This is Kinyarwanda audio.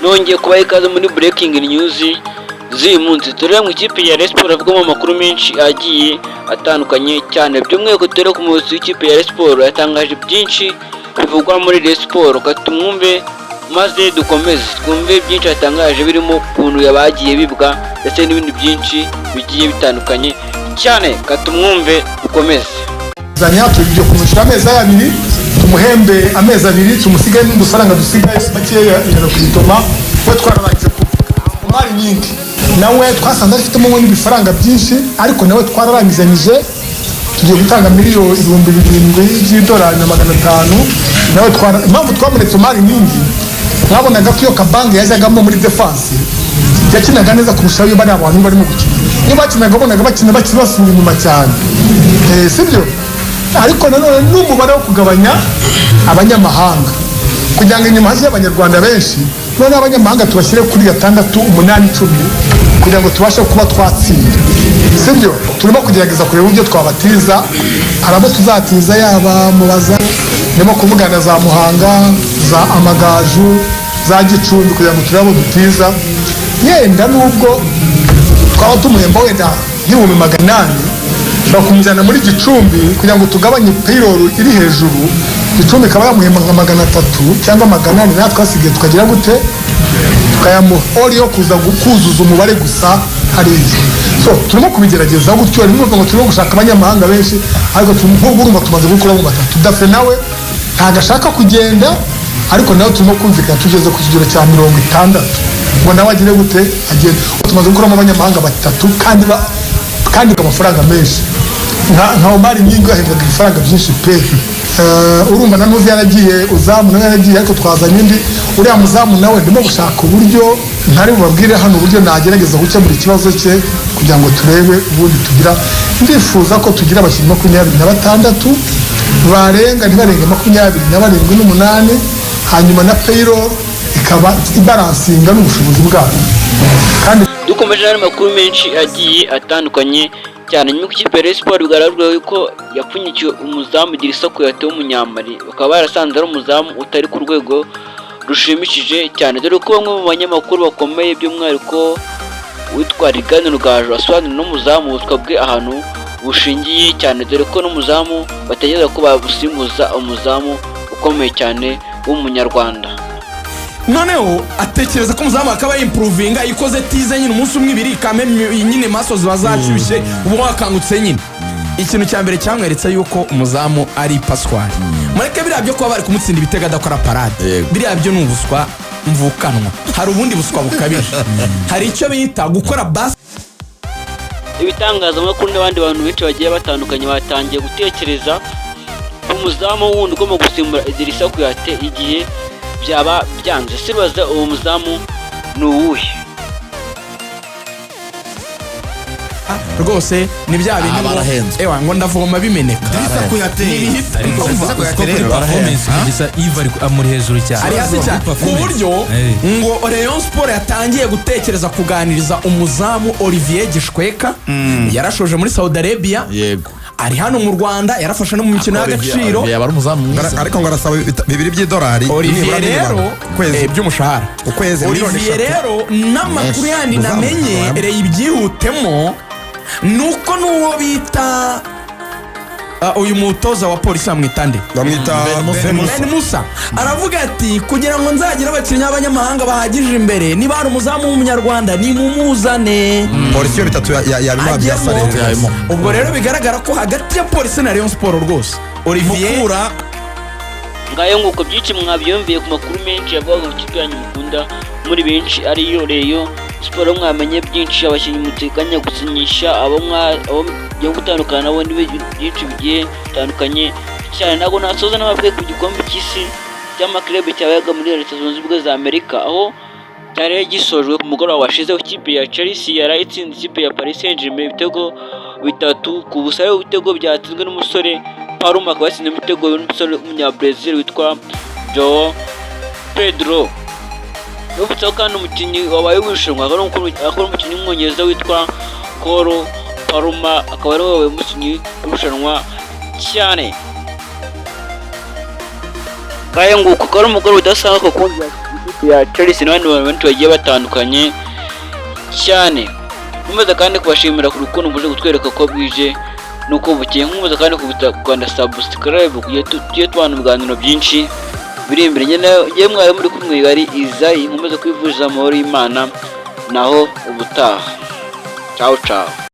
nongeye kubaha ikaze muri breaking news z'uyu munsi. Tureba mu ikipe ya Rayon Sports avugamo amakuru menshi agiye atandukanye cyane, by'umwihariko tureba ku muyobozi w'ikipe ya Rayon Sports yatangaje byinshi bivugwa muri Rayon Sports. Katumwumve maze dukomeze twumve byinshi yatangaje birimo ukuntu yabagiye bibwa ndetse n'ibindi byinshi bigiye bitandukanye cyane. Katumwumve dukomeze. Zanya tugiye kumushyira amezi abiri, tumuhembe amezi abiri, tumusige n'udufaranga dusigaye makeya ijana ku itoma we twarabaje ku mari nyinshi. Nawe twasanze afitemo n'ibifaranga byinshi, ariko nawe twararangizanyije tugiye gutanga miliyoni 7,000 z'idolari na 500. Nawe impamvu twamuretse mari nyinshi, mwabonaga ko iyo kabange yajyagamo muri defense yakinaga neza kurushaho iyo bari abantu barimo gukina. Iyo bakinaga bonaga bakina bakibasura inyuma cyane, sibyo? Ariko nanone n'umubare wo kugabanya abanyamahanga kugira ngo inyuma haje abanyarwanda benshi, none abanyamahanga tubashyire kuri 6, 8, 10 kugira ngo tubashe kuba twatsinda, sibyo? Turimo kugerageza kureba uburyo twabatiza, arabo tuzatiza yaba mubaza ndimo kuvugana za Muhanga, za Amagaju, za Gicumbi kugira ngo turabo dutiza. Yenda nubwo twaba tumuhemba wenda nk'ibihumbi 800 bakumujyana muri Gicumbi kugira ngo tugabanye payroll iri hejuru. Gicumbi kaba yamuhemba nka 300 cyangwa 400, natwe twasigaye tukagira gute tukayamuha ori yo kuza kuzuza umubare gusa hariya. So turimo kubigerageza gutyo, rimwe ngo turimo gushaka abanyamahanga benshi, ariko urumva tumaze gukora mu 3. Dafe nawe ntagashaka kugenda, ariko nawe turimo kumvikana tugeze ku kigero cya 60 ngo nawe agire gute agenda. Tumaze gukoramo abanyamahanga 3 kandi amafaranga menshi nka Omar Nyingo ahembwa ifaranga byinshi pe. Urumva na nuzi yaragiye, uzamu nawe yaragiye, ariko twazanye indi. Uriya muzamu nawe ndimo gushaka uburyo ntari bubabwire hano uburyo nagerageza gukemura ikibazo cye kugira ngo turebe ubundi tugira. Ndifuza ko tugira abakinnyi 26 barenga ntibarenga 27 hanyuma na payroll ikaba ibaransinga n'ubushobozi bwabo. Kandi dukomeje n'amakuru menshi agiye atandukanye cyane. Nyuma y'ikipe ya Rayon Sports bigaragara ko yapfunyikiwe umuzamu Dirisa Kuyate w'umunyamali, bakaba barasanze ari umuzamu utari ku rwego rushimishije cyane, dore ko bamwe mu banyamakuru bakomeye by'umwihariko witwa Rigani Rugaju asobanura n'umuzamu ubuswa bwe ahantu bushingiye cyane, dore ko n'umuzamu bategereza ko babusimbuza umuzamu ukomeye cyane w'umunyarwanda. Noneho atekereza ko umuzamu akaba improvinga ikoze tize nyine umunsi umwe ibiri kame nyine maso zibazacibishe ubu wakangutse nyine. Ikintu cya mbere cyamweretse yuko umuzamu ari Pascal. Mureke biriya byo kuba bari kumutsinda ibitega adakora parade, biriya byo n'ubuswa mvukanwa. Hari ubundi buswa bukabije, hari icyo bita gukora bas. Ibitangazamakuru n'abandi bantu benshi bagiye batandukanye batangiye gutekereza umuzamu wundi ugomba gusimbura Dirisa Kuyate igihe byaba byanze. Sibaza uwo muzamu ni uwuhe? Rwose ni bya bintu ewa ngo ndavoma bimeneka. Dirisa Kuyate Dirisa Ivari amuri hejuru cyane, ari hasi cyane ku buryo ngo Rayon Sports yatangiye gutekereza kuganiriza umuzamu Olivier Gishweka. Yarashoje muri Saudi Arabia, yego, ari hano mu Rwanda, yarafashe no mu mikino y'agaciro, yaba ari umuzamu mwiza, ariko ngo arasaba $2 Olivier rero by'umushahara ukwezi. Olivier rero n'amakuru yandi namenye reye ibyihutemo nuko n'uwo bita uyu mutoza wa polisi amwitande Ben Musa aravuga ati kugira ngo nzagira abakinnyi b'abanyamahanga bahagije imbere, niba ari umuzamu w'umunyarwanda ni mumuzane. Polisi yo 3 yarimo byasareye. Ubwo rero bigaragara ko hagati ya polisi na Rayon Sports rwose Olivier ngayo nguko byinshi mwabyumviye ku makuru menshi yavuga ku kipe yanyu mukunda muri benshi ariyo Rayon Sports. Mwamenye byinshi, abakinnyi mutekanya gusinyisha abo yo gutandukana nabo byinshi bigiye bitandukanye cyane. Ntabwo nasoza n'ababwiye ku gikombe cy'isi cy'amaklub cyabaga muri Leta Zunze Ubumwe za Amerika, aho cyari gisojwe ku mugoroba washize. Ikipe ya Chelsea yari itsinze ikipe ya Paris Saint-Germain ibitego 3 ku busa. Ibitego byatsinzwe n'umusore Paruma, akaba yatsinze ibitego n'umusore w'umunyabrazil witwa João Pedro. N'ubutsa kandi umukinnyi wabaye wishimwa akora umukinnyi w'umwongereza witwa Colo Paruma, akaba ari wabaye umukinnyi w'irushanwa cyane. Ngayo nguko akaba ari umugore udasanzwe kuko ya Chelsea n'abandi bantu benshi bagiye batandukanye cyane. Nkomeza kandi kubashimira ku rukundo muje gutwereka ko bwije nuko bukeye. Nkomeza kandi kubita subscribe kugiye tugiye tubana ibiganiro byinshi biri imbere. Njye mwari muri kumwe yari Izayi. Nkomeza kwivuza amahoro y'Imana naho ubutaha. Ciao ciao.